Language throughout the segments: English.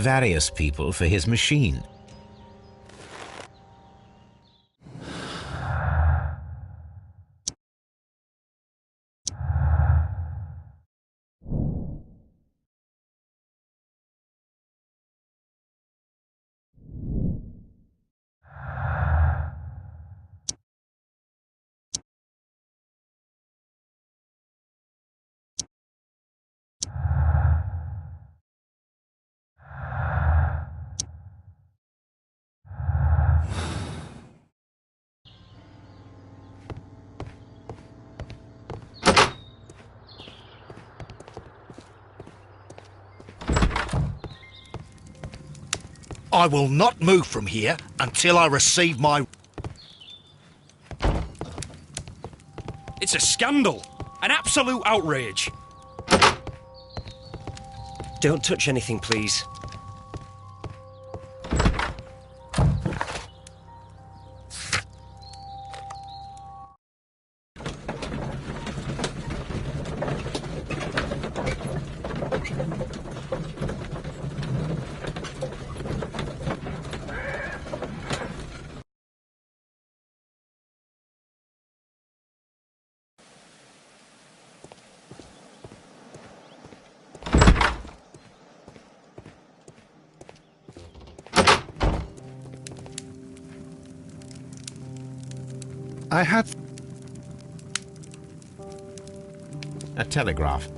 various people for his machine. I will not move from here until I receive my... It's a scandal. An absolute outrage. Don't touch anything, please. I had... A telegraph.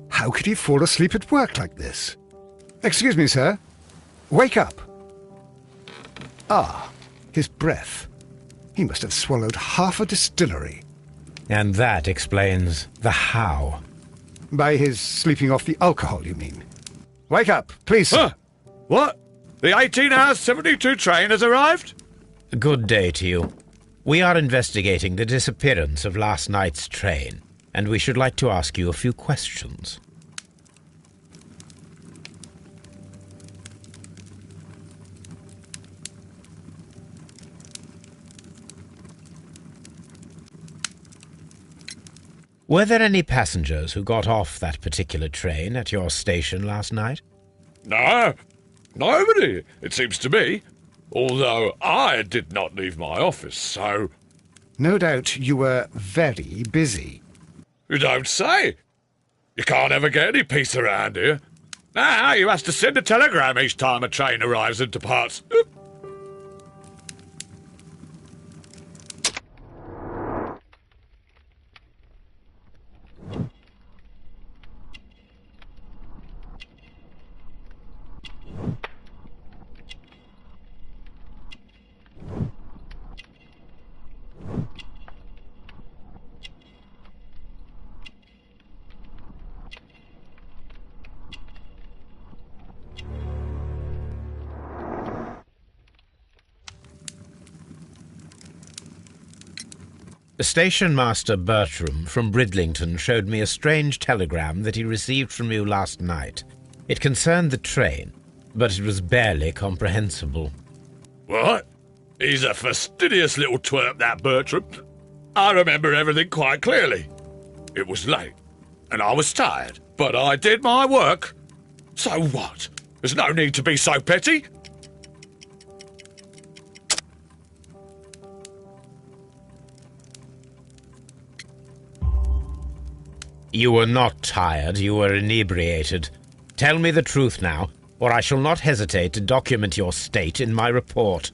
How could he fall asleep at work like this? Excuse me, sir. Wake up. Ah, his breath. He must have swallowed half a distillery. And that explains the how. By his sleeping off the alcohol, you mean? Wake up, please, sir. Huh? What? The 18 hours 72 train has arrived? Good day to you. We are investigating the disappearance of last night's train, and we should like to ask you a few questions. Were there any passengers who got off that particular train at your station last night? No, nobody, it seems to me. Although I did not leave my office, so... No doubt you were very busy. You don't say. You can't ever get any peace around here. Now you have to send a telegram each time a train arrives and departs. Station Master Bertram from Bridlington showed me a strange telegram that he received from you last night. It concerned the train, but it was barely comprehensible. What? He's a fastidious little twerp, that Bertram. I remember everything quite clearly. It was late, and I was tired, but I did my work. So what? There's no need to be so petty. You were not tired, you were inebriated. Tell me the truth now, or I shall not hesitate to document your state in my report.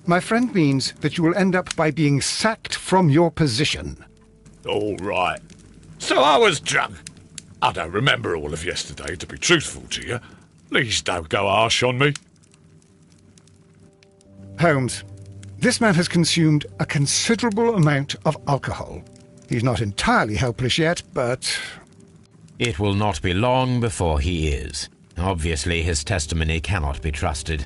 My friend means that you will end up by being sacked from your position. All right. So I was drunk. I don't remember all of yesterday, to be truthful to you. Please don't go harsh on me. Holmes, this man has consumed a considerable amount of alcohol. He's not entirely helpless yet, but... It will not be long before he is. Obviously, his testimony cannot be trusted.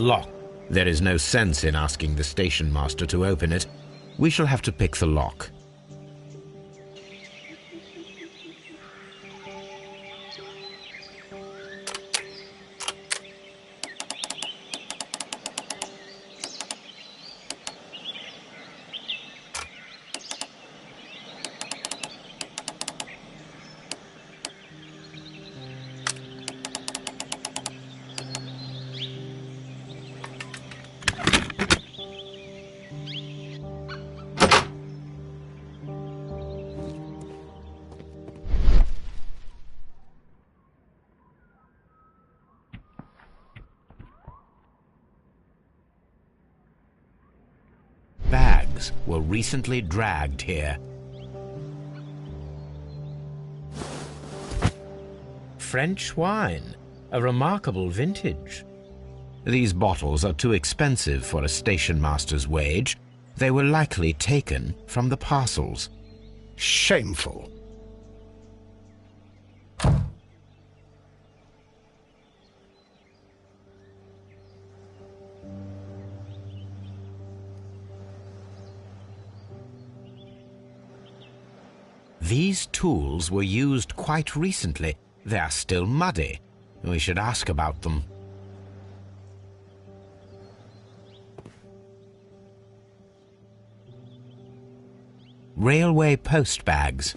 Lock. There is no sense in asking the station master to open it. We shall have to pick the lock. Bags were recently dragged here. French wine, a remarkable vintage. These bottles are too expensive for a station master's wage. They were likely taken from the parcels. Shameful. These tools were used quite recently. They are still muddy. We should ask about them. Railway post bags.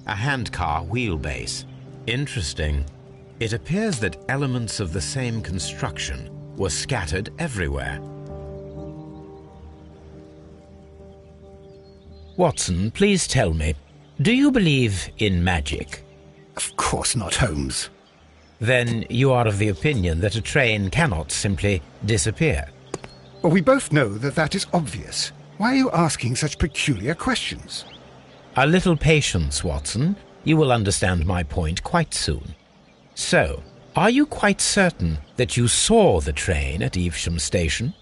A handcar wheelbase. Interesting. It appears that elements of the same construction were scattered everywhere. Watson, please tell me, do you believe in magic? Of course not, Holmes. Then you are of the opinion that a train cannot simply disappear. Well, we both know that that is obvious. Why are you asking such peculiar questions? A little patience, Watson. You will understand my point quite soon. So, are you quite certain that you saw the train at Evesham Station?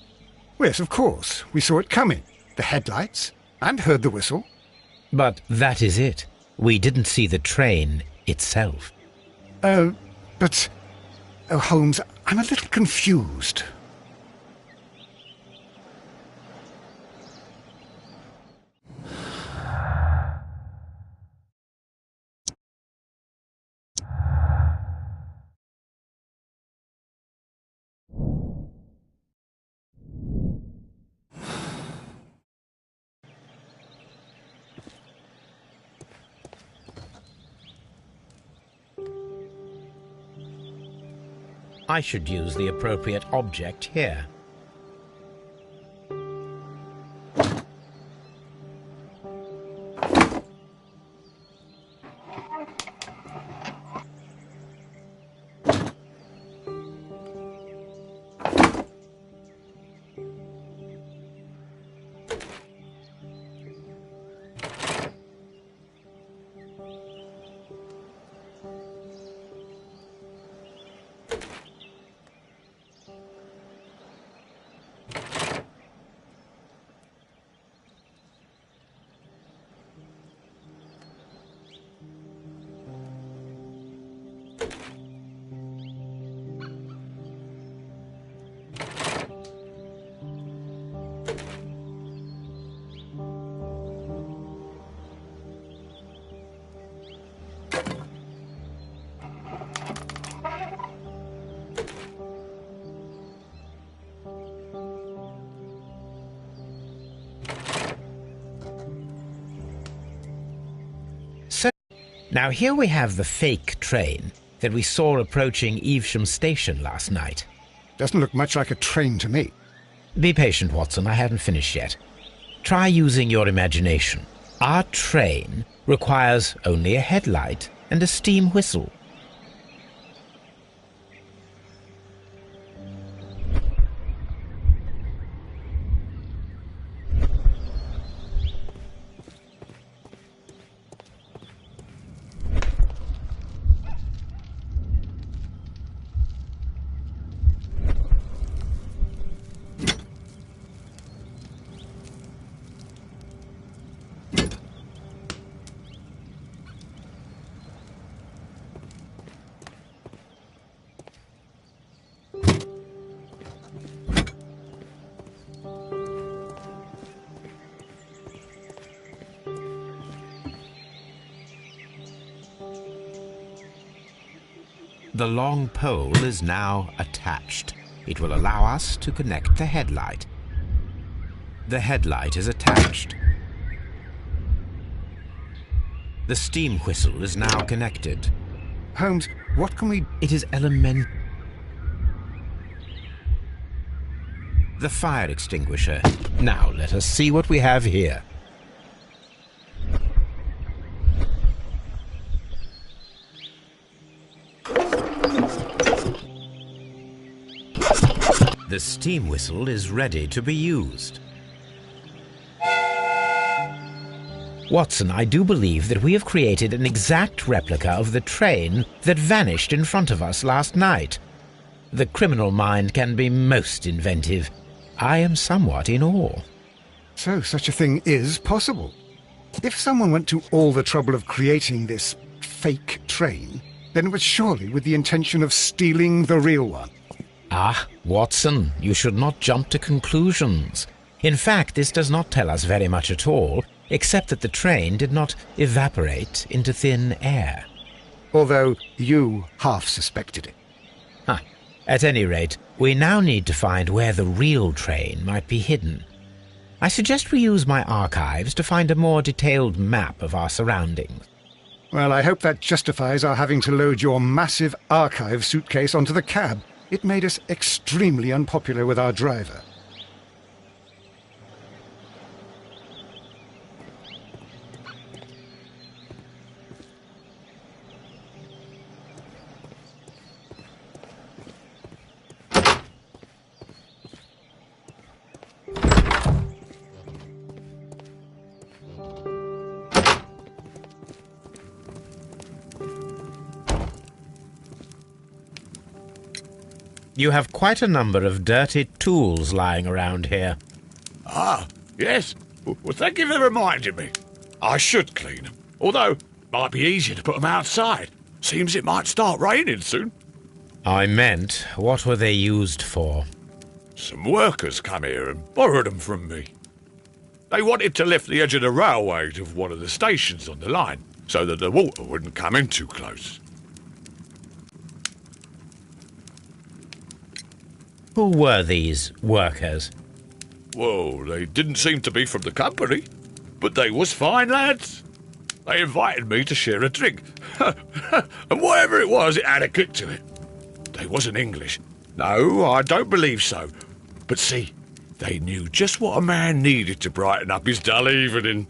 Yes, of course. We saw it coming. The headlights. And heard the whistle. But that is it. We didn't see the train itself. But... Oh, Holmes, I'm a little confused. I should use the appropriate object here. Now here we have the fake train that we saw approaching Evesham Station last night. Doesn't look much like a train to me. Be patient, Watson, I haven't finished yet. Try using your imagination. Our train requires only a headlight and a steam whistle. The long pole is now attached. It will allow us to connect the headlight. The headlight is attached. The steam whistle is now connected. Holmes, what can we... It is elemental. The fire extinguisher. Now let us see what we have here. The steam whistle is ready to be used. Watson, I do believe that we have created an exact replica of the train that vanished in front of us last night. The criminal mind can be most inventive. I am somewhat in awe. So such a thing is possible. If someone went to all the trouble of creating this fake train, then it was surely with the intention of stealing the real one. Ah, Watson, you should not jump to conclusions. In fact, this does not tell us very much at all, except that the train did not evaporate into thin air. Although you half suspected it. At any rate, we now need to find where the real train might be hidden. I suggest we use my archives to find a more detailed map of our surroundings. Well, I hope that justifies our having to load your massive archive suitcase onto the cab. It made us extremely unpopular with our driver. You have quite a number of dirty tools lying around here. Ah, yes. Well, thank you for reminding me. I should clean them. Although, it might be easier to put them outside. Seems it might start raining soon. I meant, what were they used for? Some workers come here and borrowed them from me. They wanted to lift the edge of the railway to one of the stations on the line, so that the water wouldn't come in too close. Who were these workers? Well, they didn't seem to be from the company, but they was fine lads. They invited me to share a drink, and whatever it was, it had a kick to it. They wasn't English. No, I don't believe so. But see, they knew just what a man needed to brighten up his dull evening.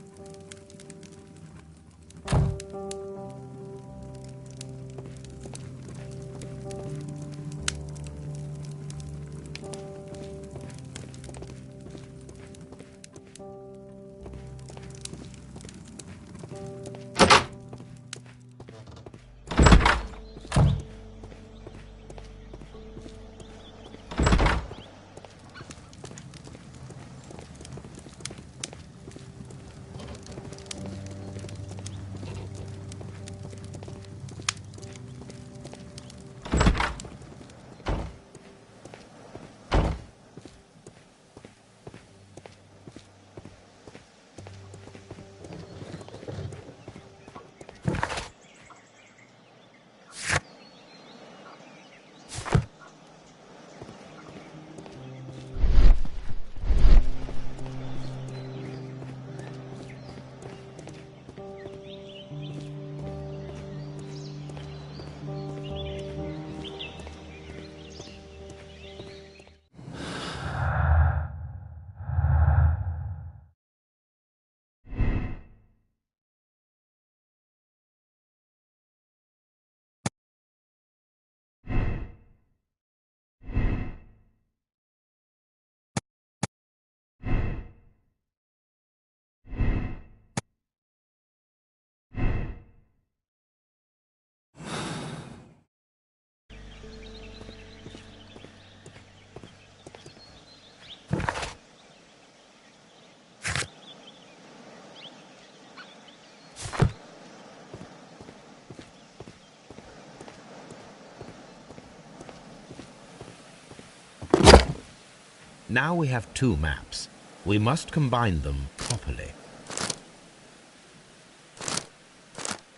Now we have two maps. We must combine them properly.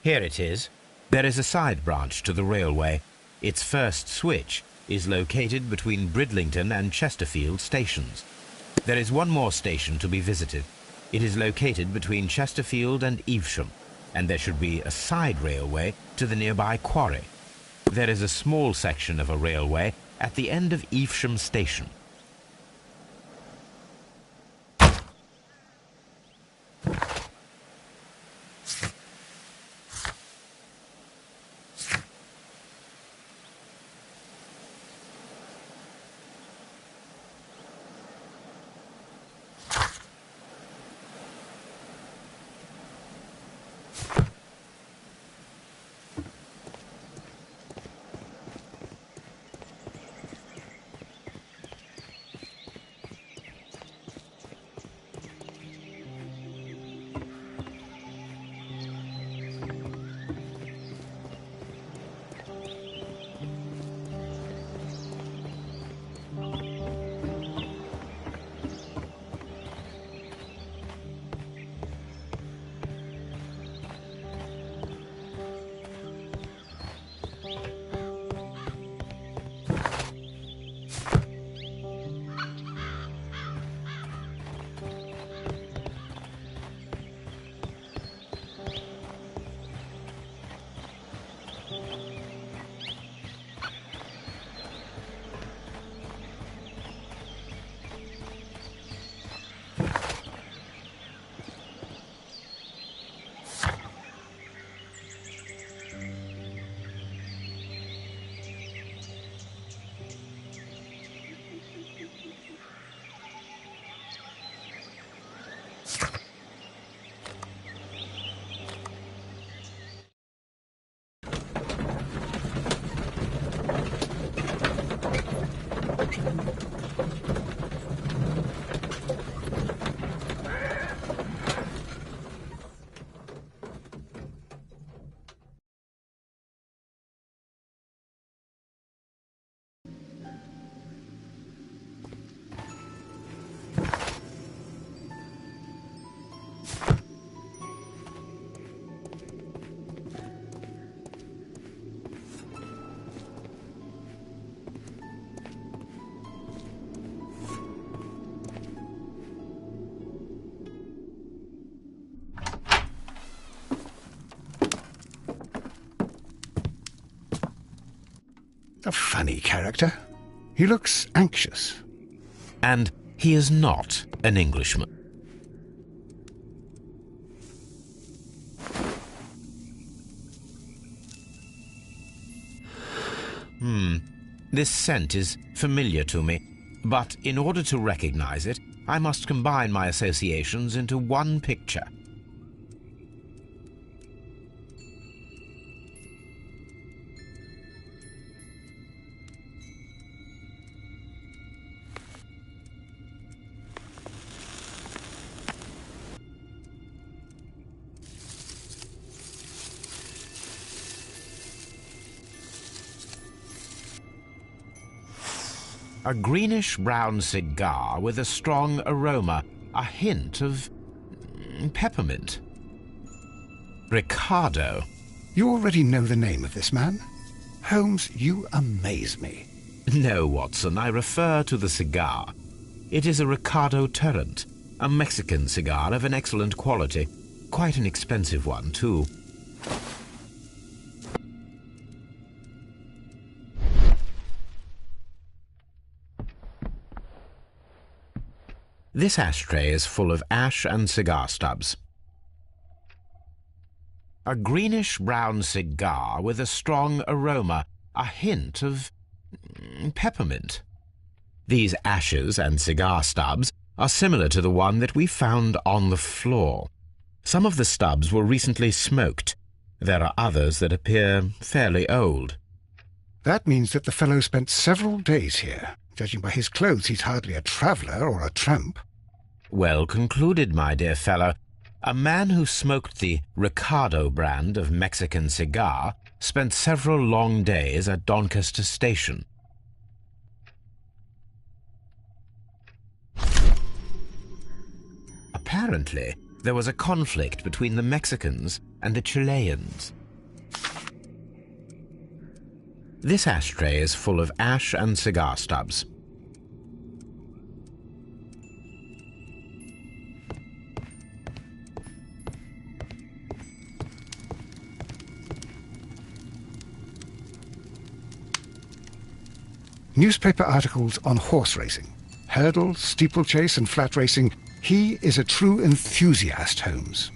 Here it is. There is a side branch to the railway. Its first switch is located between Bridlington and Chesterfield stations. There is one more station to be visited. It is located between Chesterfield and Evesham, and there should be a side railway to the nearby quarry. There is a small section of a railway at the end of Evesham station. A funny character. He looks anxious. And he is not an Englishman. This scent is familiar to me, but in order to recognize it, I must combine my associations into one picture. A greenish-brown cigar with a strong aroma, a hint of peppermint. Ricardo. You already know the name of this man? Holmes, you amaze me. No, Watson, I refer to the cigar. It is a Ricardo Tarrant, a Mexican cigar of an excellent quality. Quite an expensive one, too. This ashtray is full of ash and cigar stubs. A greenish-brown cigar with a strong aroma, a hint of peppermint. These ashes and cigar stubs are similar to the one that we found on the floor. Some of the stubs were recently smoked. There are others that appear fairly old. That means that the fellow spent several days here. Judging by his clothes, he's hardly a traveller or a tramp. Well concluded, my dear fellow. A man who smoked the Ricardo brand of Mexican cigar spent several long days at Doncaster Station. Apparently, there was a conflict between the Mexicans and the Chileans. This ashtray is full of ash and cigar stubs. Newspaper articles on horse racing, hurdle, steeplechase and flat racing. He is a true enthusiast, Holmes.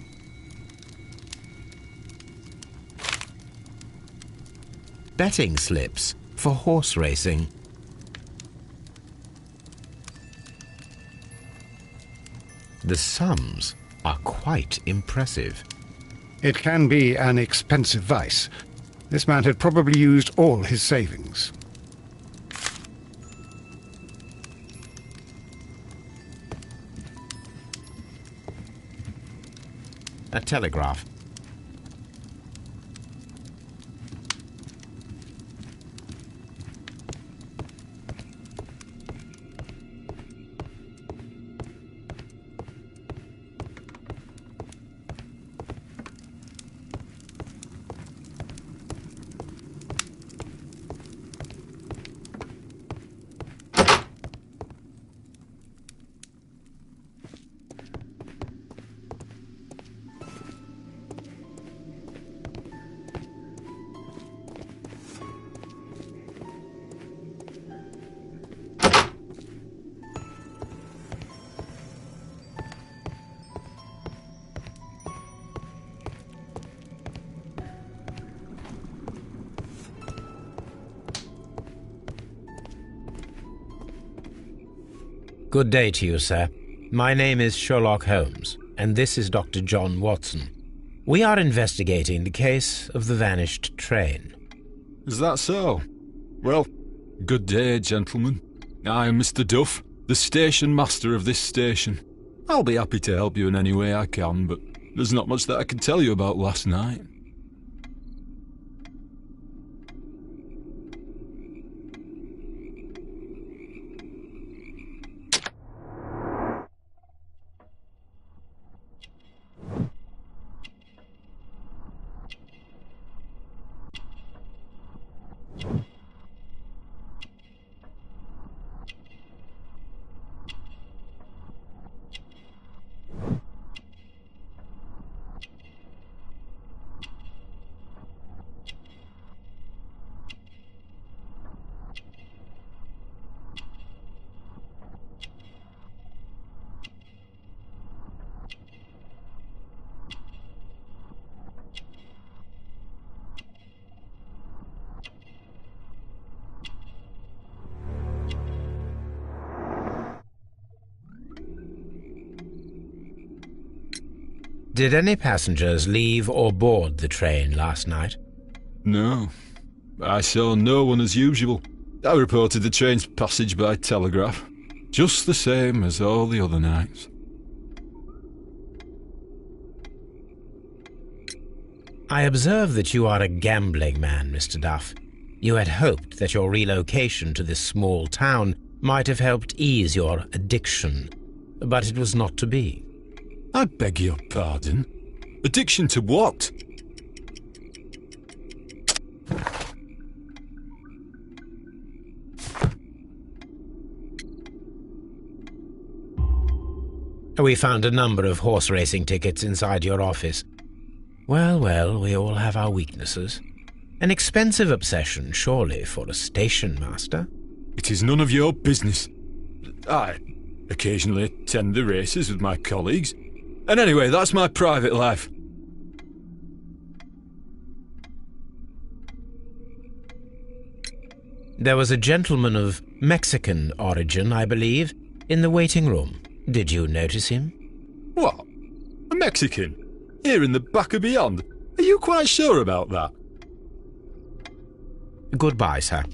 Betting slips for horse racing. The sums are quite impressive. It can be an expensive vice. This man had probably used all his savings. A telegraph. Good day to you, sir. My name is Sherlock Holmes, and this is Dr. John Watson. We are investigating the case of the vanished train. Is that so? Well, good day, gentlemen. I am Mr. Duff, the station master of this station. I'll be happy to help you in any way I can, but there's not much that I can tell you about last night. Did any passengers leave or board the train last night? No. I saw no one as usual. I reported the train's passage by telegraph, just the same as all the other nights. I observe that you are a gambling man, Mr. Duff. You had hoped that your relocation to this small town might have helped ease your addiction, but it was not to be. I beg your pardon? Addiction to what? We found a number of horse racing tickets inside your office. Well, well, we all have our weaknesses. An expensive obsession, surely, for a station master. It is none of your business. I occasionally attend the races with my colleagues. And anyway, that's my private life. There was a gentleman of Mexican origin, I believe, in the waiting room. Did you notice him? What? A Mexican? Here in the back of beyond? Are you quite sure about that? Goodbye, sir.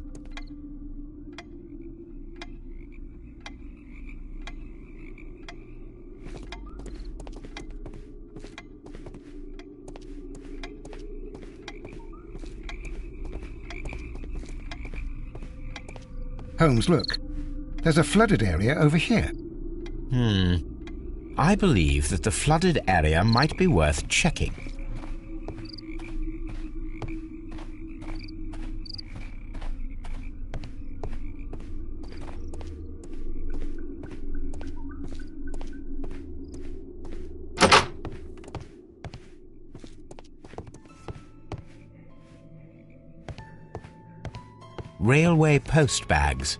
Holmes, look. There's a flooded area over here. I believe that the flooded area might be worth checking. Railway post bags.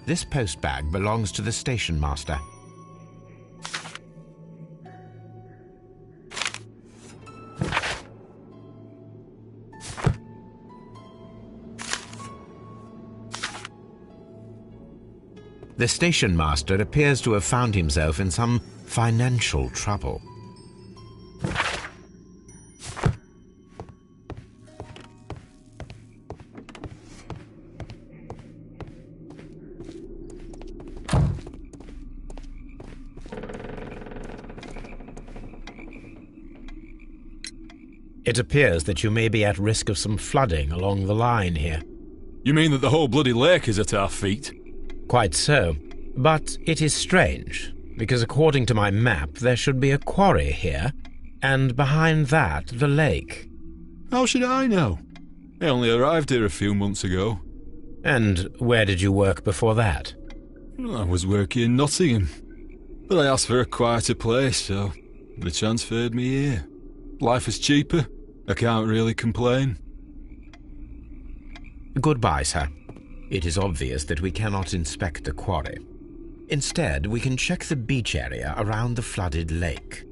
This post bag belongs to the station master. The station master appears to have found himself in some financial trouble. It appears that you may be at risk of some flooding along the line here. You mean that the whole bloody lake is at our feet? Quite so. But it is strange, because according to my map there should be a quarry here, and behind that the lake. How should I know? I only arrived here a few months ago. And where did you work before that? I was working in Nottingham, but I asked for a quieter place, so they transferred me here. Life is cheaper. I can't really complain. Goodbye, sir. It is obvious that we cannot inspect the quarry. Instead, we can check the beach area around the flooded lake.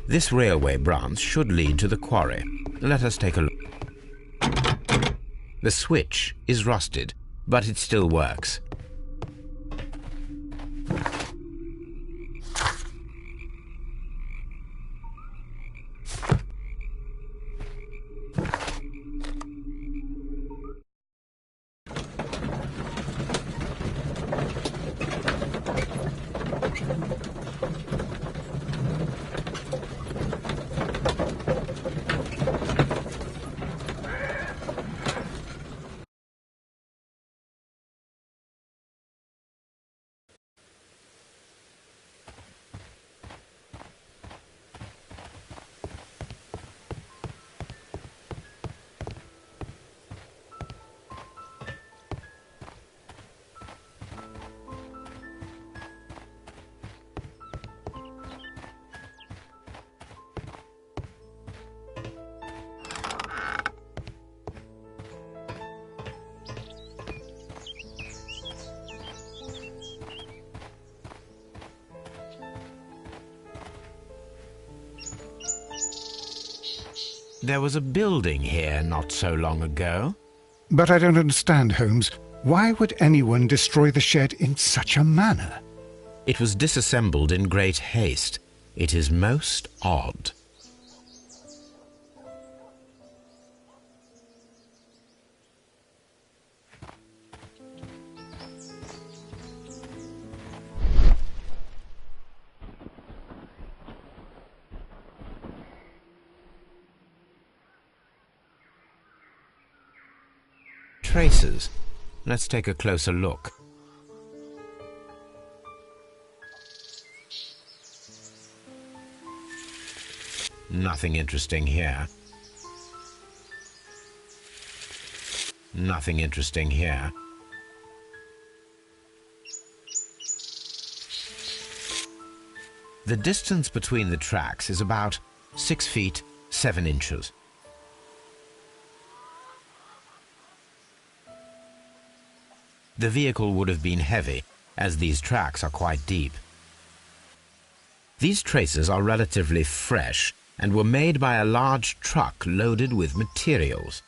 This railway branch should lead to the quarry. Let us take a look. The switch is rusted, but it still works. There was a building here not so long ago. But I don't understand, Holmes. Why would anyone destroy the shed in such a manner? It was disassembled in great haste. It is most odd. traces. Let's take a closer look. Nothing interesting here. Nothing interesting here. The distance between the tracks is about 6 feet 7 inches. The vehicle would have been heavy, as these tracks are quite deep. These traces are relatively fresh and were made by a large truck loaded with materials.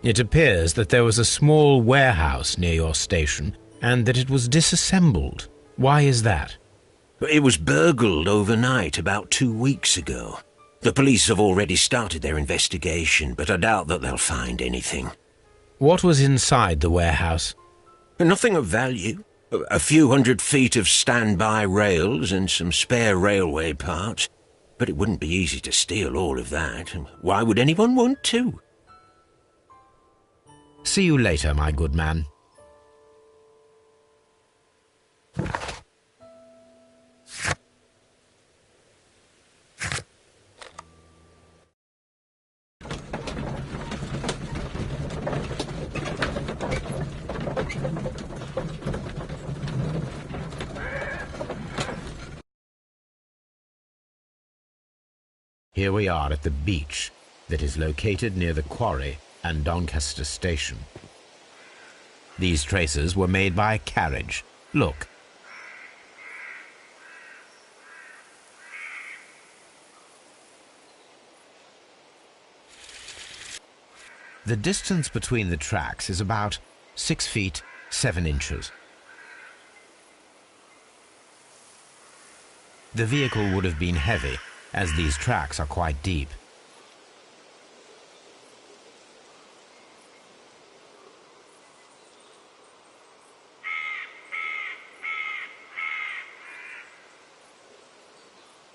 It appears that there was a small warehouse near your station and that it was disassembled. Why is that? It was burgled overnight about 2 weeks ago. The police have already started their investigation, but I doubt that they'll find anything. What was inside the warehouse? Nothing of value. A few 100 feet of standby rails and some spare railway parts. But it wouldn't be easy to steal all of that. Why would anyone want to? See you later, my good man. Here we are at the beach that is located near the quarry and Doncaster Station. These traces were made by a carriage. Look. The distance between the tracks is about 6 feet 7 inches. The vehicle would have been heavy, as these tracks are quite deep.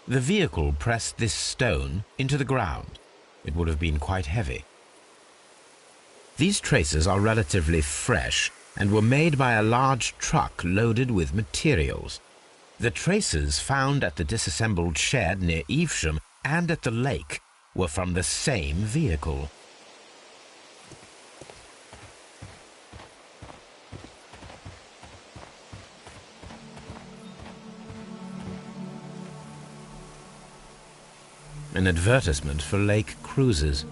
The vehicle pressed this stone into the ground. It would have been quite heavy. These traces are relatively fresh and were made by a large truck loaded with materials. The traces found at the disassembled shed near Evesham and at the lake were from the same vehicle. An advertisement for lake cruises.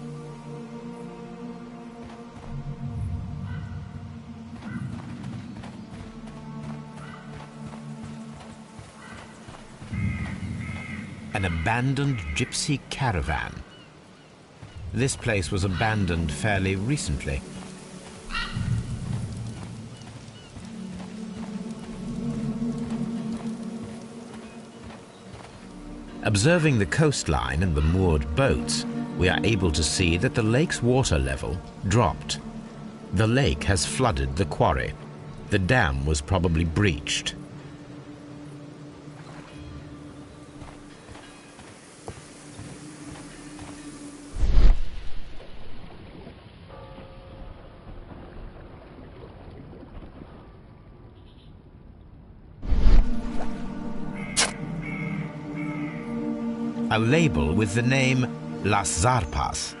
An abandoned gypsy caravan. This place was abandoned fairly recently. Observing the coastline and the moored boats, we are able to see that the lake's water level dropped. The lake has flooded the quarry. The dam was probably breached. A label with the name Las Zarpas.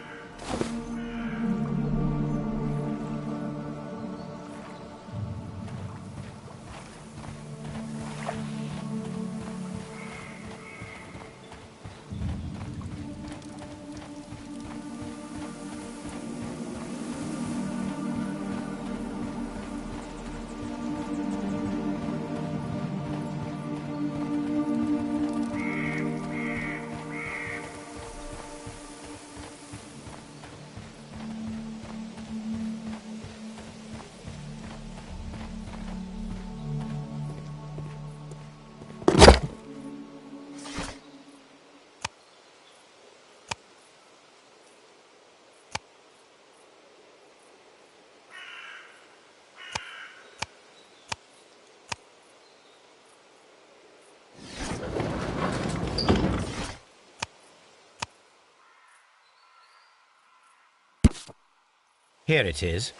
Here it is.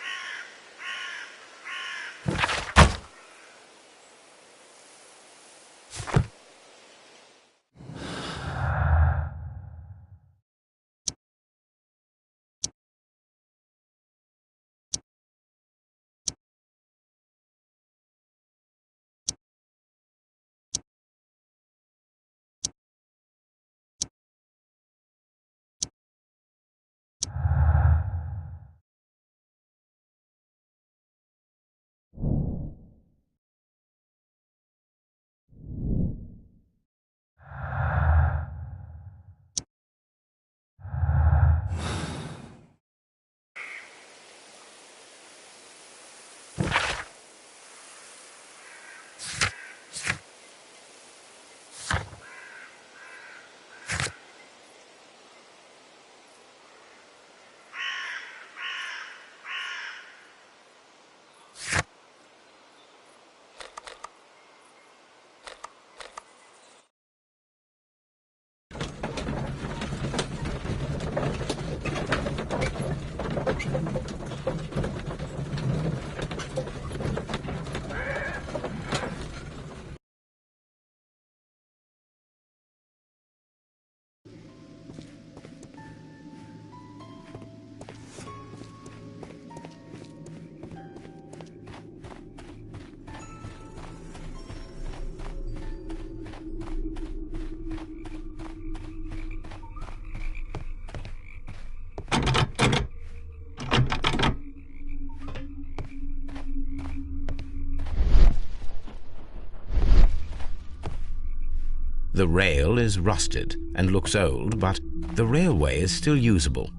The rail is rusted and looks old, but the railway is still usable.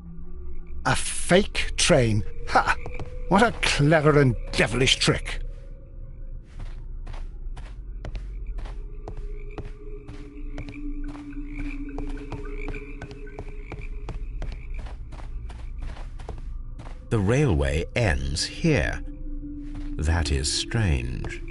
A fake train? Ha! What a clever and devilish trick. The railway ends here. That is strange.